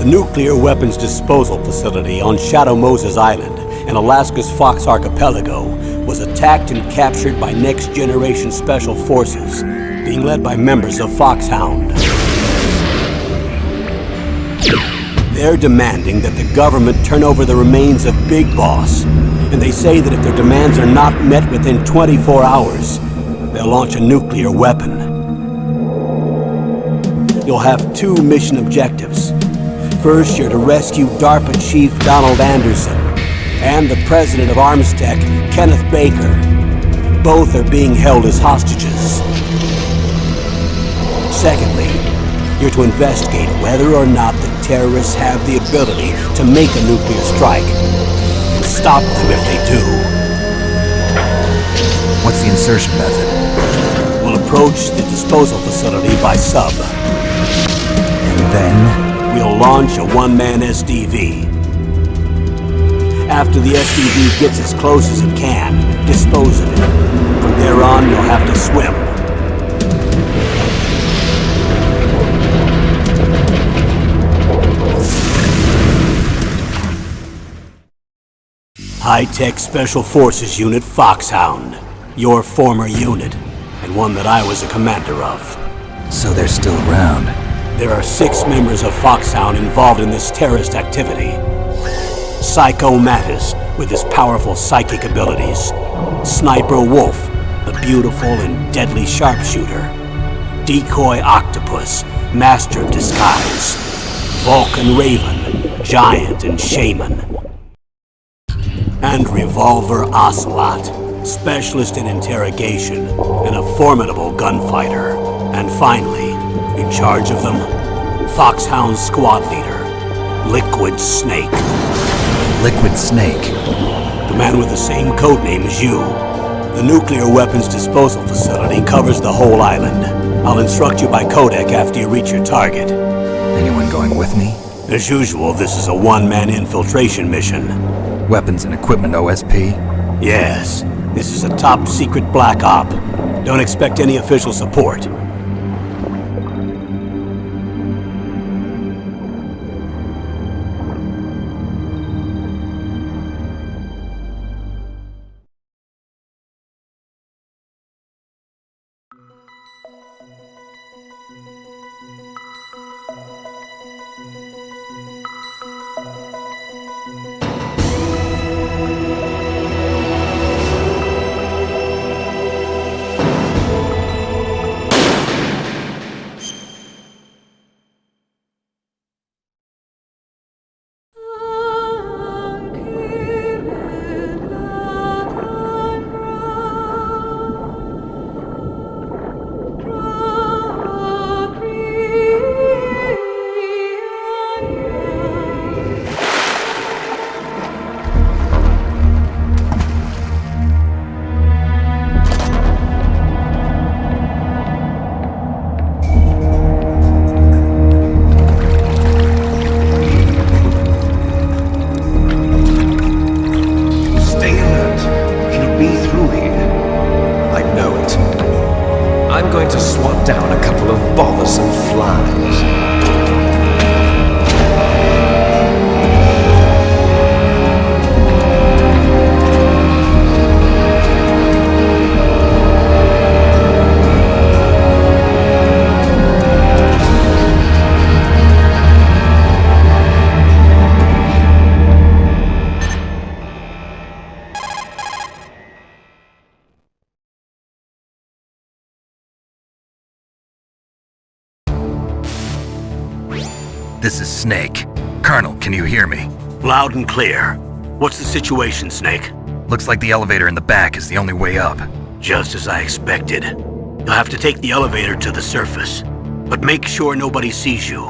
Nuclear weapons disposal facility on Shadow Moses Island in Alaska's Fox Archipelago was attacked and captured by next-generation special forces, being led by members of Foxhound. They're demanding that the government turn over the remains of Big Boss, and they say that if their demands are not met within 24 hours, they'll launch a nuclear weapon. You'll have two mission objectives. First, you're to rescue DARPA Chief Donald Anderson and the President of Armstech, Kenneth Baker. Both are being held as hostages. Secondly, you're to investigate whether or not the terrorists have the ability to make a nuclear strike and stop them if they do. What's the insertion method? We'll approach the disposal facility by sub. And then? We'll launch a one-man SDV. After the SDV gets as close as it can, dispose of it. From there on, you'll have to swim. High-Tech Special Forces Unit Foxhound. Your former unit, and one that I was a commander of. So they're still around. There are 6 members of Foxhound involved in this terrorist activity. Psycho Mattis, with his powerful psychic abilities. Sniper Wolf, the beautiful and deadly sharpshooter. Decoy Octopus, master of disguise. Vulcan Raven, giant and shaman. And Revolver Ocelot, specialist in interrogation and a formidable gunfighter. And finally, in charge of them, Foxhound's squad leader, Liquid Snake. Liquid Snake? The man with the same codename as you. The nuclear weapons disposal facility covers the whole island. I'll instruct you by codec after you reach your target. Anyone going with me? As usual, this is a one-man infiltration mission. Weapons and equipment OSP? Yes. This is a top-secret black op. Don't expect any official support. This is Snake. Colonel, can you hear me? Loud and clear. What's the situation, Snake? Looks like the elevator in the back is the only way up. Just as I expected. You'll have to take the elevator to the surface, but make sure nobody sees you.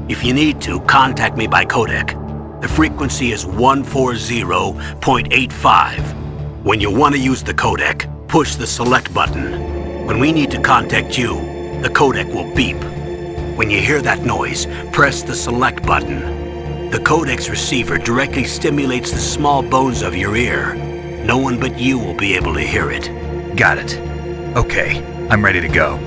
If you need to, contact me by codec. The frequency is 140.85. When you want to use the codec, push the select button. When we need to contact you, the codec will beep. When you hear that noise, press the select button. The codec's receiver directly stimulates the small bones of your ear. No one but you will be able to hear it. Got it. Okay, I'm ready to go.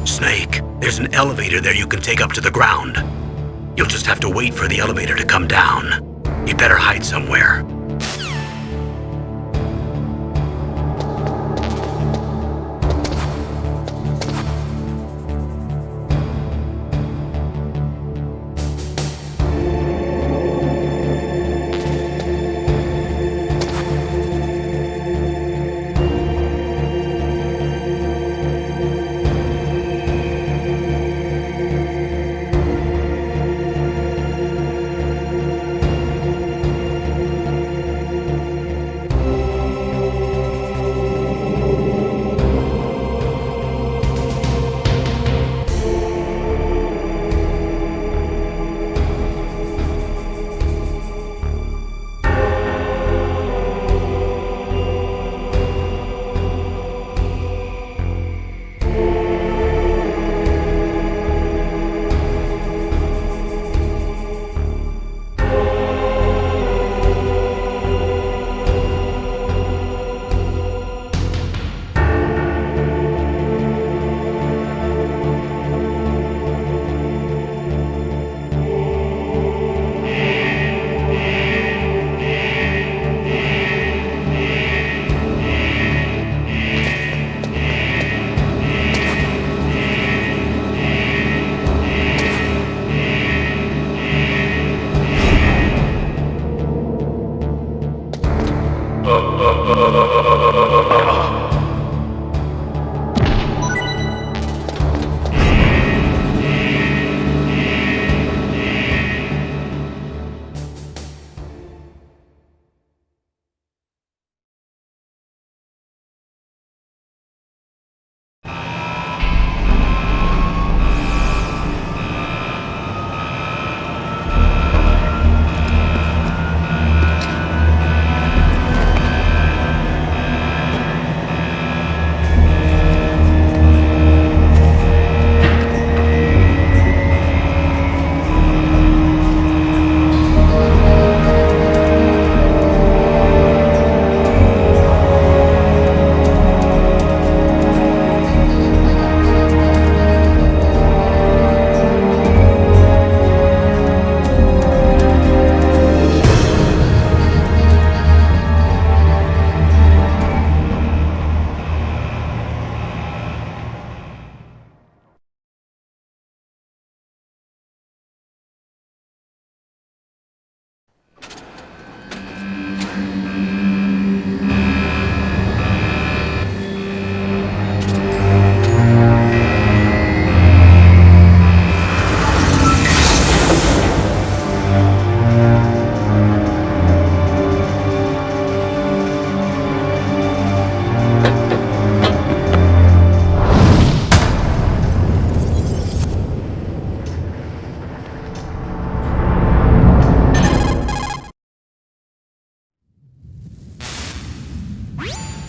Snake, there's an elevator there you can take up to the ground. You'll just have to wait for the elevator to come down. You'd better hide somewhere.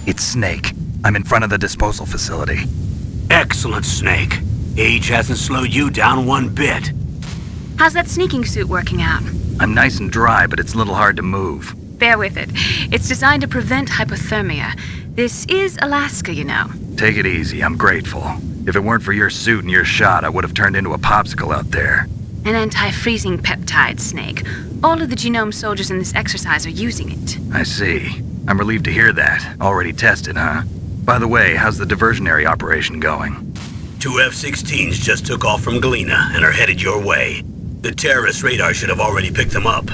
It's Snake. I'm in front of the disposal facility. Excellent, Snake. Age hasn't slowed you down one bit. How's that sneaking suit working out? I'm nice and dry, but it's a little hard to move. Bear with it. It's designed to prevent hypothermia. This is Alaska, you know. Take it easy, I'm grateful. If it weren't for your suit and your shot, I would have turned into a popsicle out there. An anti-freezing peptide, Snake. All of the genome soldiers in this exercise are using it. I see. I'm relieved to hear that. Already tested, huh? By the way, how's the diversionary operation going? 2 F-16s just took off from Galena and are headed your way. The terrorist radar should have already picked them up.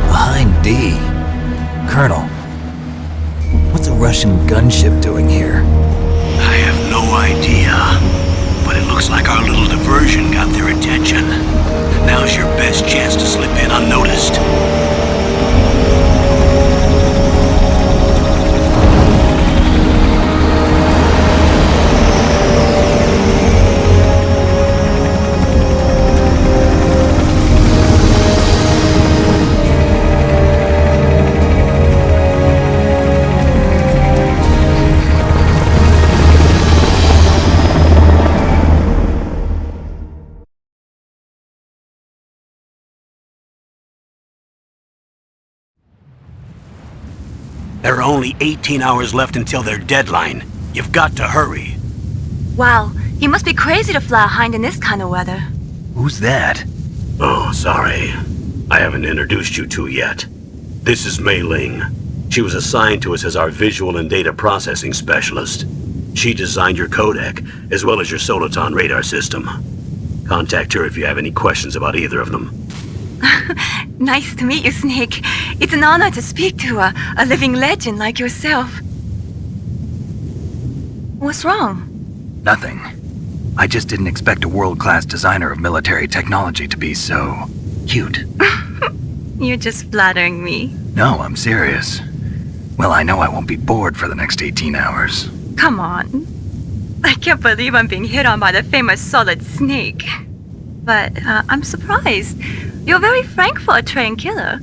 Behind D. Colonel, what's a Russian gunship doing here? I have no idea, but it looks like our little diversion got their attention. Now's your best chance to slip in unnoticed. There are only 18 hours left until their deadline. You've got to hurry. Wow, you must be crazy to fly a hind in this kind of weather. Who's that? Oh, sorry. I haven't introduced you to yet. This is Mei Ling. She was assigned to us as our visual and data processing specialist. She designed your codec, as well as your Soliton radar system. Contact her if you have any questions about either of them. Nice to meet you, Snake. It's an honor to speak to a living legend like yourself. What's wrong? Nothing. I just didn't expect a world-class designer of military technology to be so cute. You're just flattering me. No, I'm serious. Well, I know I won't be bored for the next 18 hours. Come on. I can't believe I'm being hit on by the famous Solid Snake. But I'm surprised. You're very frank for a trained killer.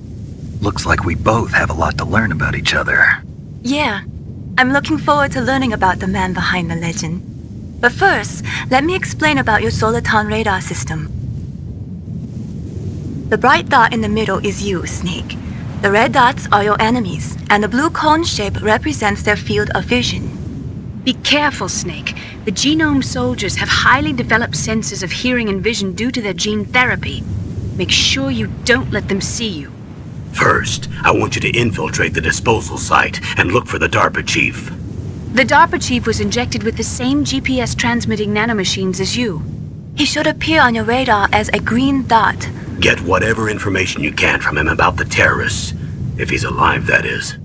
Looks like we both have a lot to learn about each other. Yeah. I'm looking forward to learning about the man behind the legend. But first, let me explain about your Soliton radar system. The bright dot in the middle is you, Snake. The red dots are your enemies, and the blue cone shape represents their field of vision. Be careful, Snake. The genome soldiers have highly developed senses of hearing and vision due to their gene therapy. Make sure you don't let them see you. First, I want you to infiltrate the disposal site and look for the DARPA chief. The DARPA chief was injected with the same GPS transmitting nanomachines as you. He should appear on your radar as a green dot. Get whatever information you can from him about the terrorists. If he's alive, that is.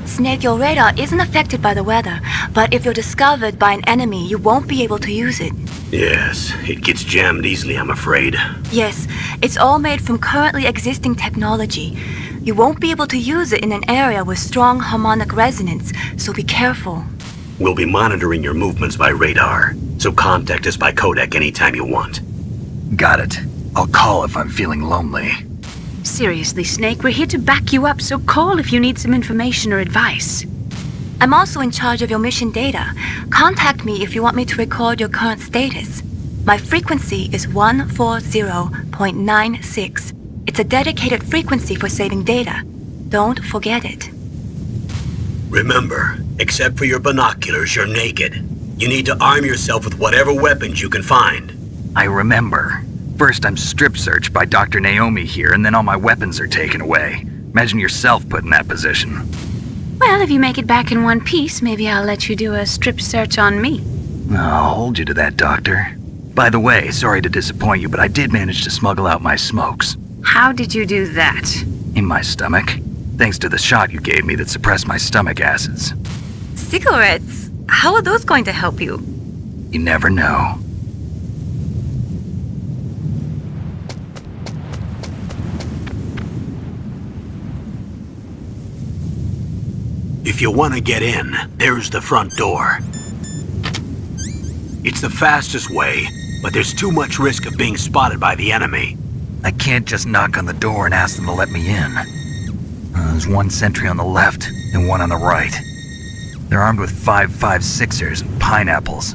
Snake, your radar isn't affected by the weather, but if you're discovered by an enemy, you won't be able to use it. Yes, it gets jammed easily, I'm afraid. Yes, it's all made from currently existing technology. You won't be able to use it in an area with strong harmonic resonance, so be careful. We'll be monitoring your movements by radar, so contact us by codec anytime you want. Got it. I'll call if I'm feeling lonely. Seriously, Snake, we're here to back you up, so call if you need some information or advice. I'm also in charge of your mission data. Contact me if you want me to record your current status. My frequency is 140.96. It's a dedicated frequency for saving data. Don't forget it. Remember, except for your binoculars, you're naked. You need to arm yourself with whatever weapons you can find. I remember. First, I'm strip searched by Dr. Naomi here, and then all my weapons are taken away. Imagine yourself put in that position. Well, if you make it back in one piece, maybe I'll let you do a strip search on me. I'll hold you to that, Doctor. By the way, sorry to disappoint you, but I did manage to smuggle out my smokes. How did you do that? In my stomach. Thanks to the shot you gave me that suppressed my stomach acids. Cigarettes? How are those going to help you? You never know. If you want to get in, there's the front door. It's the fastest way, but there's too much risk of being spotted by the enemy. I can't just knock on the door and ask them to let me in. There's one sentry on the left and one on the right. They're armed with 5.56ers and pineapples.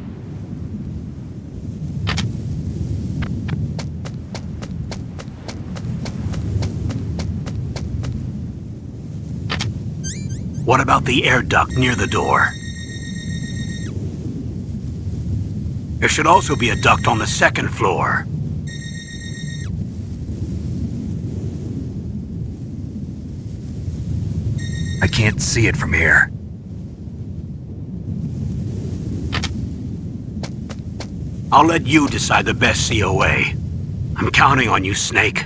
What about the air duct near the door? There should also be a duct on the second floor. I can't see it from here. I'll let you decide the best COA. I'm counting on you, Snake.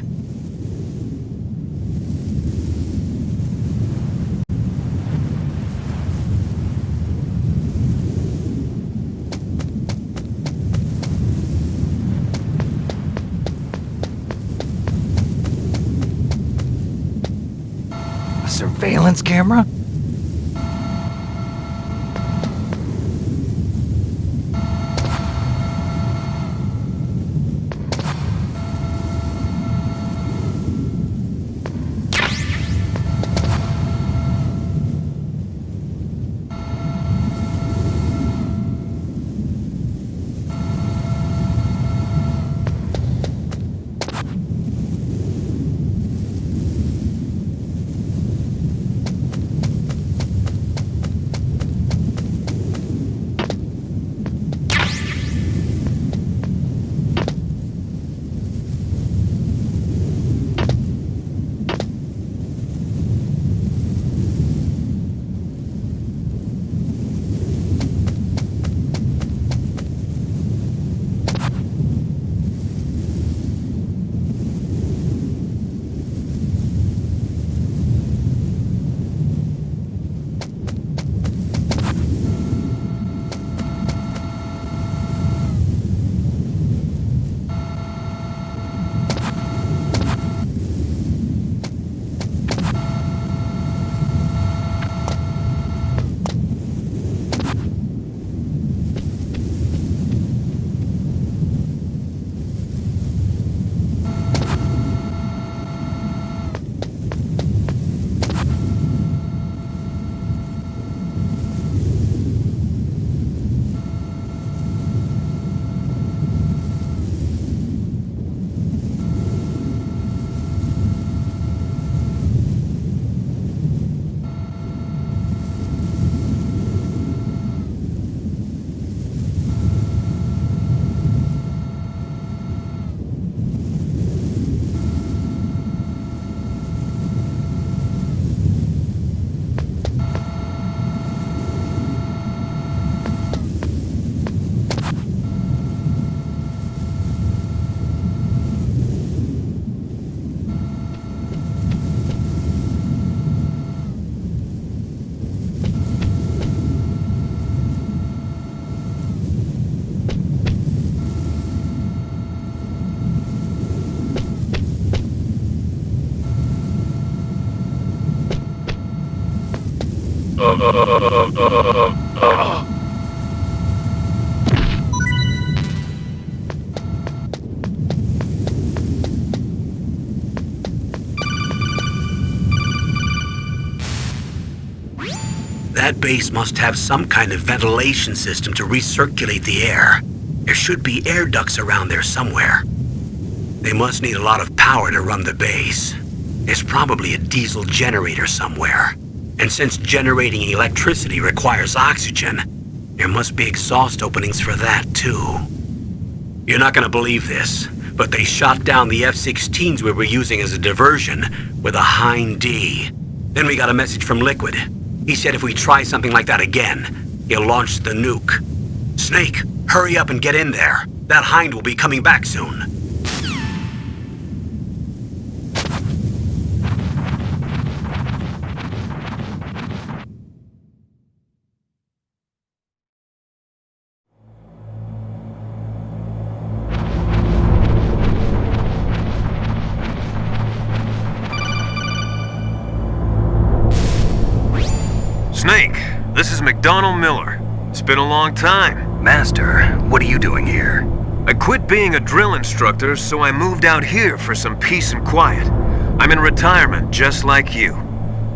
Surveillance camera? That base must have some kind of ventilation system to recirculate the air. There should be air ducts around there somewhere. They must need a lot of power to run the base. There's probably a diesel generator somewhere. And since generating electricity requires oxygen, there must be exhaust openings for that too. You're not gonna believe this, but they shot down the F-16s we were using as a diversion with a Hind D. Then we got a message from Liquid. He said if we try something like that again, he'll launch the nuke. Snake, hurry up and get in there. That Hind will be coming back soon. Snake, this is McDonald Miller. It's been a long time. Master, what are you doing here? I quit being a drill instructor, so I moved out here for some peace and quiet. I'm in retirement, just like you.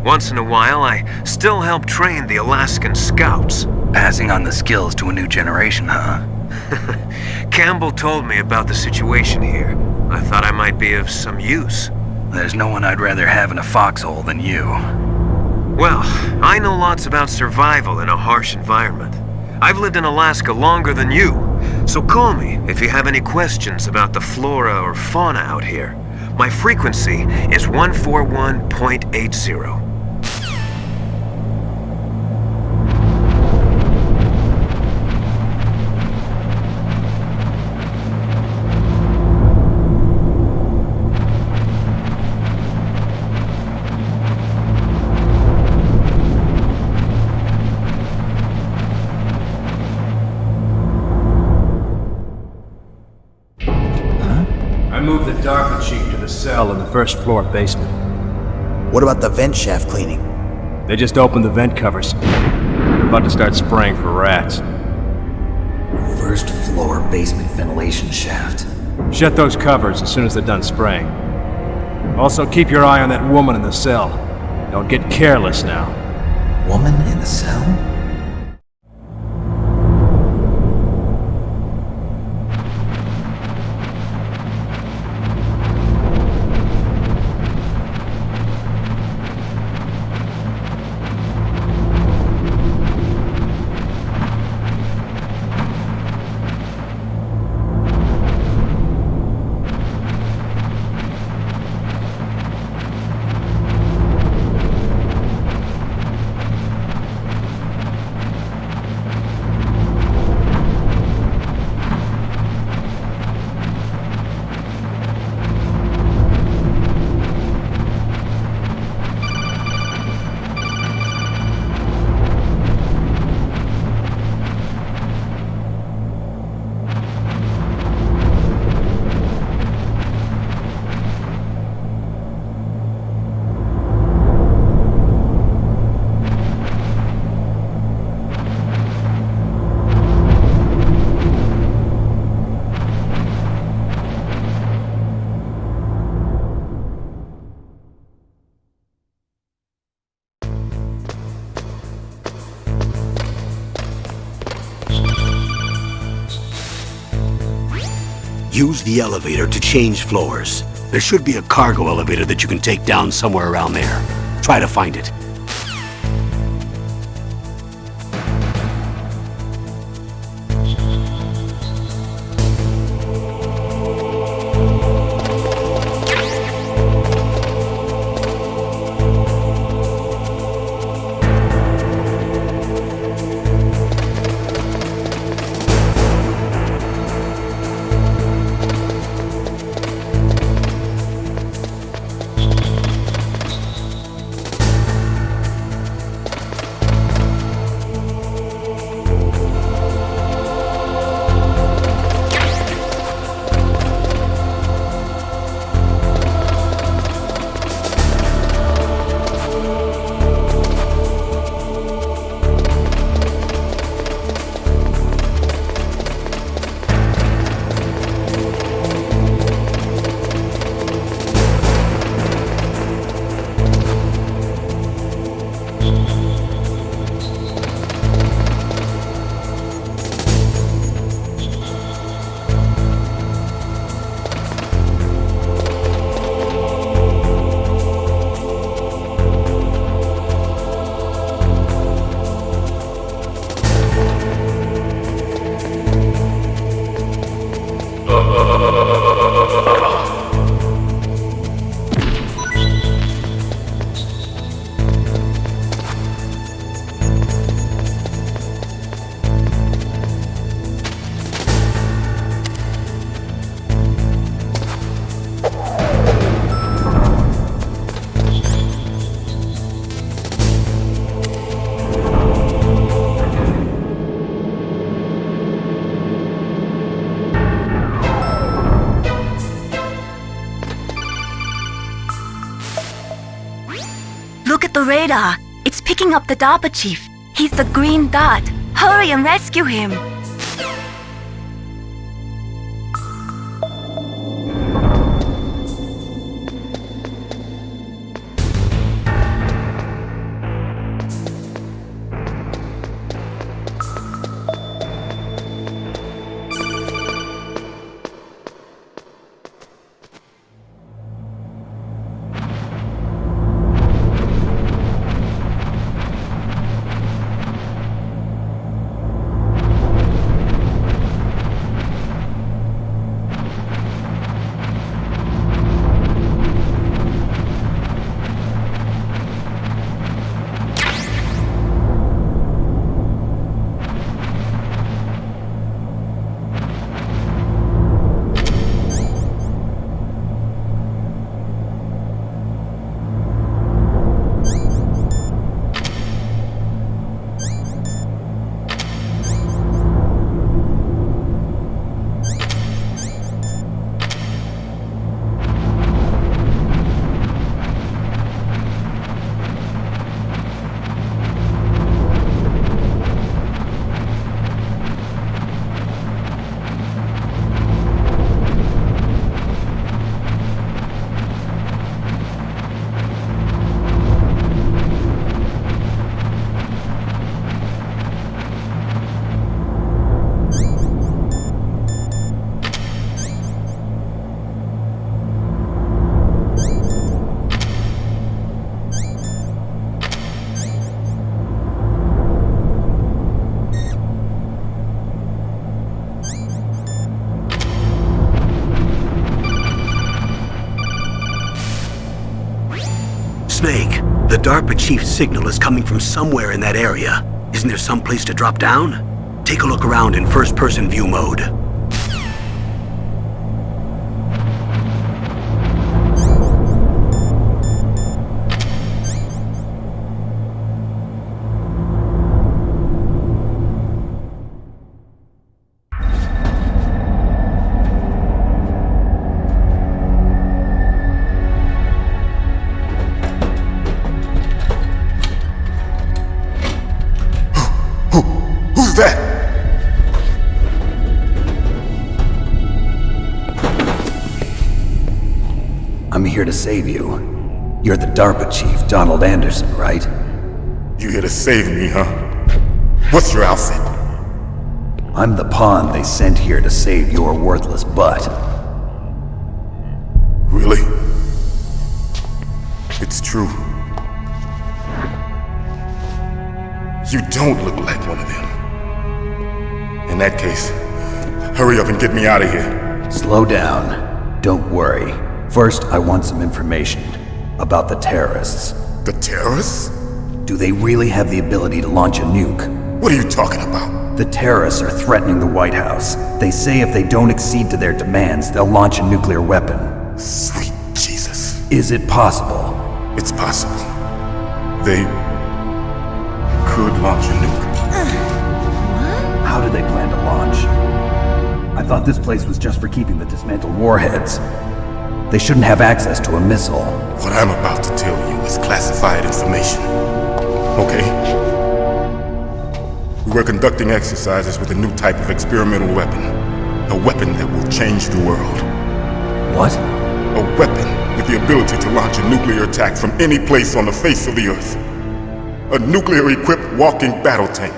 Once in a while, I still help train the Alaskan Scouts. Passing on the skills to a new generation, huh? Campbell told me about the situation here. I thought I might be of some use. There's no one I'd rather have in a foxhole than you. Well, I know lots about survival in a harsh environment. I've lived in Alaska longer than you, so call me if you have any questions about the flora or fauna out here. My frequency is 141.80. I moved the DARPA chief to the cell in the first floor basement. What about the vent shaft cleaning? They just opened the vent covers. They're about to start spraying for rats. First floor basement ventilation shaft. Shut those covers as soon as they're done spraying. Also, keep your eye on that woman in the cell. Don't get careless now. Woman in the cell? Use the elevator to change floors. There should be a cargo elevator that you can take down somewhere around there. Try to find it. Look at the radar. It's picking up the DARPA chief. He's the green dot. Hurry and rescue him. Snake, the DARPA chief's signal is coming from somewhere in that area. Isn't there some place to drop down? Take a look around in first-person view mode. Who's that? I'm here to save you. You're the DARPA chief, Donald Anderson, right? You here to save me, huh? What's your outfit? I'm the pawn they sent here to save your worthless butt. Really? It's true. You don't look like one of them. In that case, hurry up and get me out of here. Slow down. Don't worry. First, I want some information about the terrorists. The terrorists? Do they really have the ability to launch a nuke? What are you talking about? The terrorists are threatening the White House. They say if they don't accede to their demands, they'll launch a nuclear weapon. Sweet Jesus. Is it possible? It's possible. They could launch a nuke. How do they plan to launch? I thought this place was just for keeping the dismantled warheads. They shouldn't have access to a missile. What I'm about to tell you is classified information. Okay? We were conducting exercises with a new type of experimental weapon. A weapon that will change the world. What? A weapon with the ability to launch a nuclear attack from any place on the face of the Earth. A nuclear-equipped walking battle tank.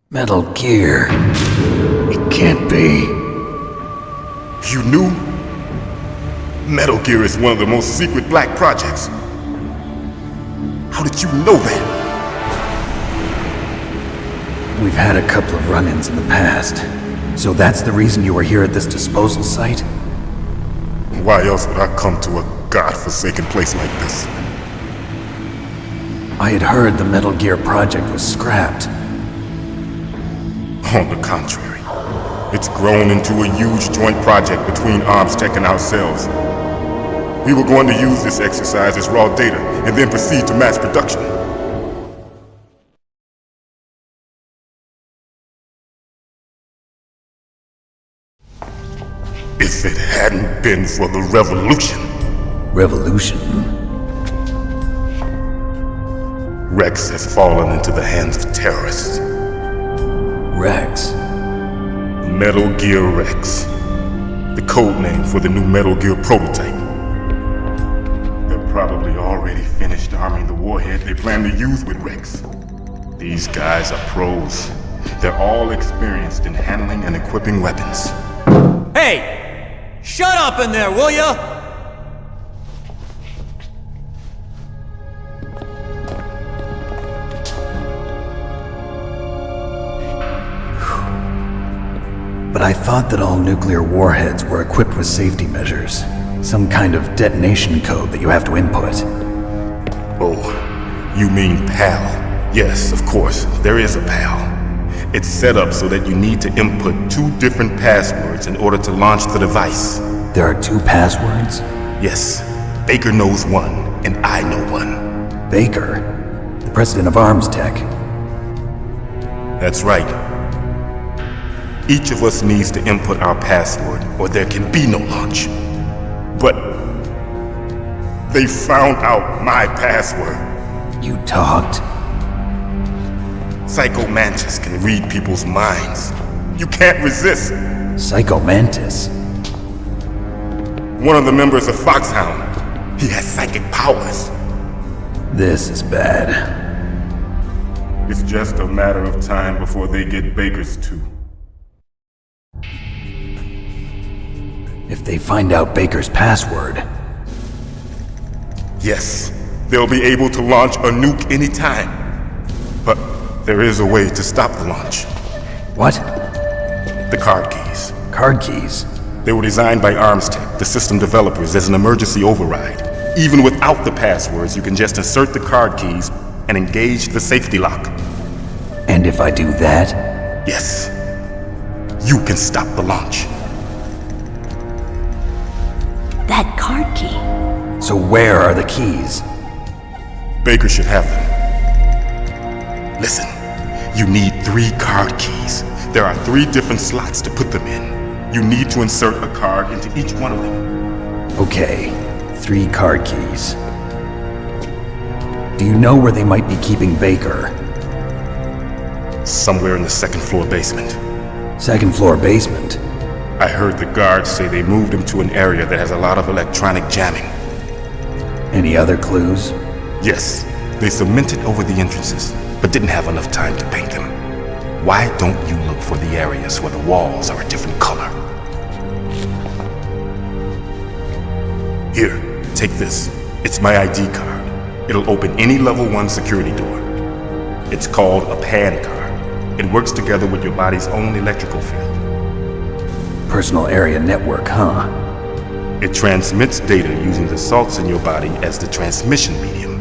Metal Gear. It can't be. You knew? Metal Gear is one of the most secret black projects. How did you know that? We've had a couple of run-ins in the past. So that's the reason you were here at this disposal site? Why else would I come to a godforsaken place like this? I had heard the Metal Gear project was scrapped. On the contrary, it's grown into a huge joint project between Arms Tech and ourselves. We were going to use this exercise as raw data and then proceed to mass production. If it hadn't been for the revolution. Revolution? Rex has fallen into the hands of terrorists. Rex? Metal Gear Rex. The code name for the new Metal Gear prototype. They're probably already finished arming the warhead they plan to use with Rex. These guys are pros. They're all experienced in handling and equipping weapons. Hey! Shut up in there, will ya? But I thought that all nuclear warheads were equipped with safety measures. Some kind of detonation code that you have to input. Oh, you mean PAL? Yes, of course, there is a PAL. It's set up so that you need to input 2 different passwords in order to launch the device. There are 2 passwords? Yes, Baker knows one, and I know one. Baker? The president of Arms Tech? That's right. Each of us needs to input our password, or there can be no launch. But they found out my password. You talked? Psycho Mantis can read people's minds. You can't resist. Psycho Mantis? One of the members of Foxhound. He has psychic powers. This is bad. It's just a matter of time before they get Baker's too. If they find out Baker's password... Yes, they'll be able to launch a nuke anytime. But there is a way to stop the launch. What? The card keys. Card keys? They were designed by Armstech, the system developers, as an emergency override. Even without the passwords, you can just insert the card keys and engage the safety lock. And if I do that? Yes. You can stop the launch. That card key. So where are the keys? Baker should have them. Listen, you need 3 card keys. There are 3 different slots to put them in. You need to insert a card into each one of them. Okay, 3 card keys. Do you know where they might be keeping Baker? Somewhere in the 2nd floor basement. 2nd floor basement? I heard the guards say they moved him to an area that has a lot of electronic jamming. Any other clues? Yes, they cemented over the entrances, but didn't have enough time to paint them. Why don't you look for the areas where the walls are a different color? Here, take this. It's my ID card. It'll open any level 1 security door. It's called a PAN card. It works together with your body's own electrical field. Personal area network, huh? It transmits data using the salts in your body as the transmission medium.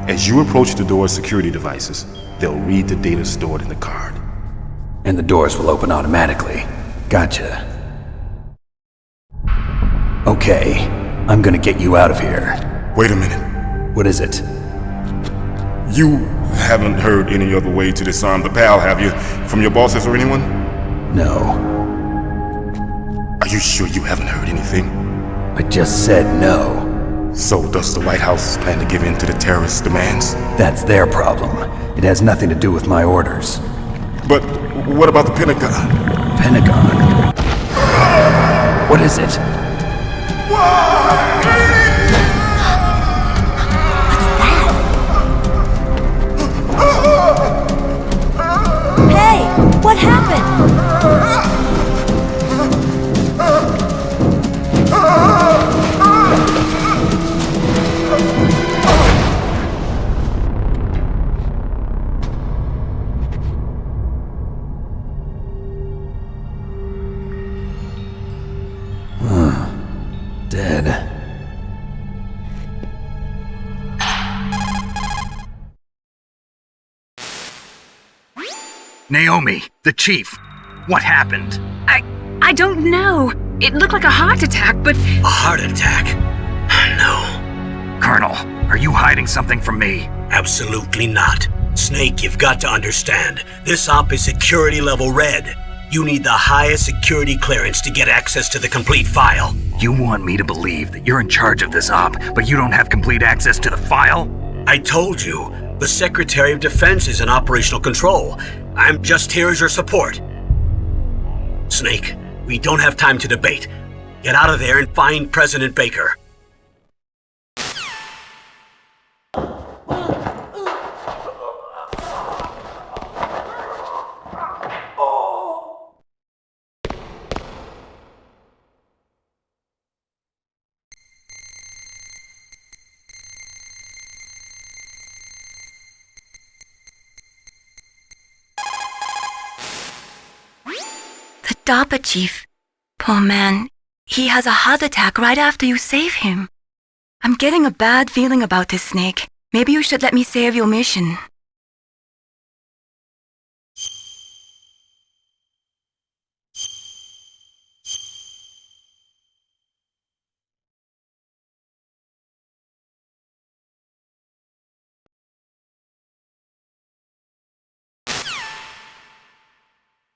As you approach the door's security devices, they'll read the data stored in the card. And the doors will open automatically. Gotcha. Okay, I'm gonna get you out of here. Wait a minute. What is it? You haven't heard any other way to disarm the PAL, have you? From your bosses or anyone? No. Are you sure you haven't heard anything? I just said no. So does the White House plan to give in to the terrorists' demands? That's their problem. It has nothing to do with my orders. But what about the Pentagon? Pentagon? What is it? Hey, what happened? Dead. Naomi, the chief. What happened? I don't know. It looked like a heart attack, but... A heart attack? No. Colonel, are you hiding something from me? Absolutely not. Snake, you've got to understand. This op is security level red. You need the highest security clearance to get access to the complete file. You want me to believe that you're in charge of this op, but you don't have complete access to the file? I told you, the Secretary of Defense is in operational control. I'm just here as your support. Snake, we don't have time to debate. Get out of there and find President Baker. The DARPA chief. Poor man. He has a heart attack right after you save him. I'm getting a bad feeling about this, Snake. Maybe you should let me save your mission.